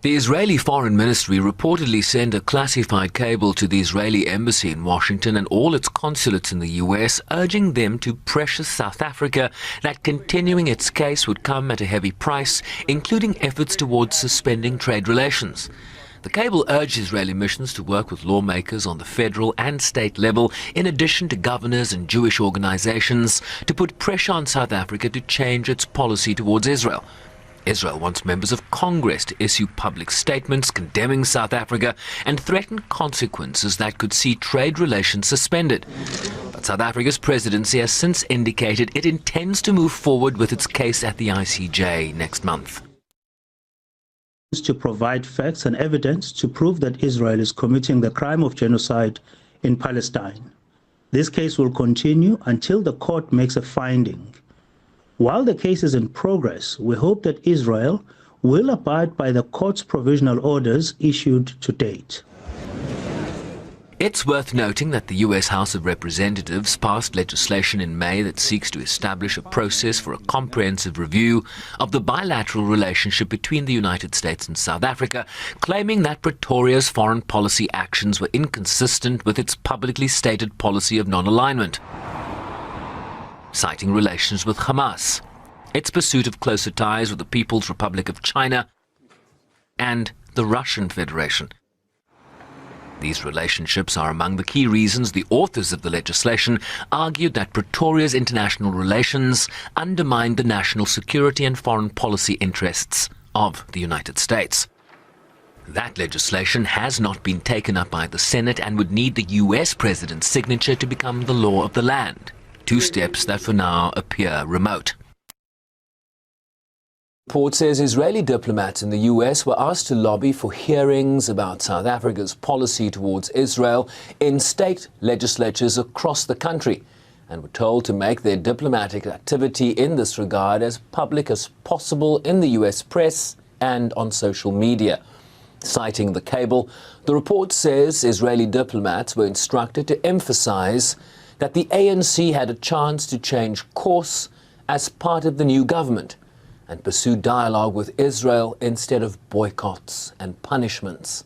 The Israeli Foreign Ministry reportedly sent a classified cable to the Israeli embassy in Washington and all its consulates in the US, urging them to pressure South Africa that continuing its case would come at a heavy price, including efforts towards suspending trade relations. The cable urged Israeli missions to work with lawmakers on the federal and state level, in addition to governors and Jewish organizations, to put pressure on South Africa to change its policy towards Israel. Israel wants members of Congress to issue public statements condemning South Africa and threaten consequences that could see trade relations suspended. But South Africa's presidency has since indicated it intends to move forward with its case at the ICJ next month. To provide facts and evidence to prove that Israel is committing the crime of genocide in Palestine. This case will continue until the court makes a finding. While the case is in progress, we hope that Israel will abide by the court's provisional orders issued to date. It's worth noting that the US House of Representatives passed legislation in May that seeks to establish a process for a comprehensive review of the bilateral relationship between the United States and South Africa, claiming that Pretoria's foreign policy actions were inconsistent with its publicly stated policy of non-alignment, citing relations with Hamas, its pursuit of closer ties with the People's Republic of China and the Russian Federation. These relationships are among the key reasons the authors of the legislation argued that Pretoria's international relations undermined the national security and foreign policy interests of the United States. That legislation has not been taken up by the Senate and would need the US president's signature to become the law of the land. Two steps that for now appear remote. The report says Israeli diplomats in the US were asked to lobby for hearings about South Africa's policy towards Israel in state legislatures across the country and were told to make their diplomatic activity in this regard as public as possible in the US press and on social media. Citing the cable, the report says Israeli diplomats were instructed to emphasize that the ANC had a chance to change course as part of the new government and pursue dialogue with Israel instead of boycotts and punishments.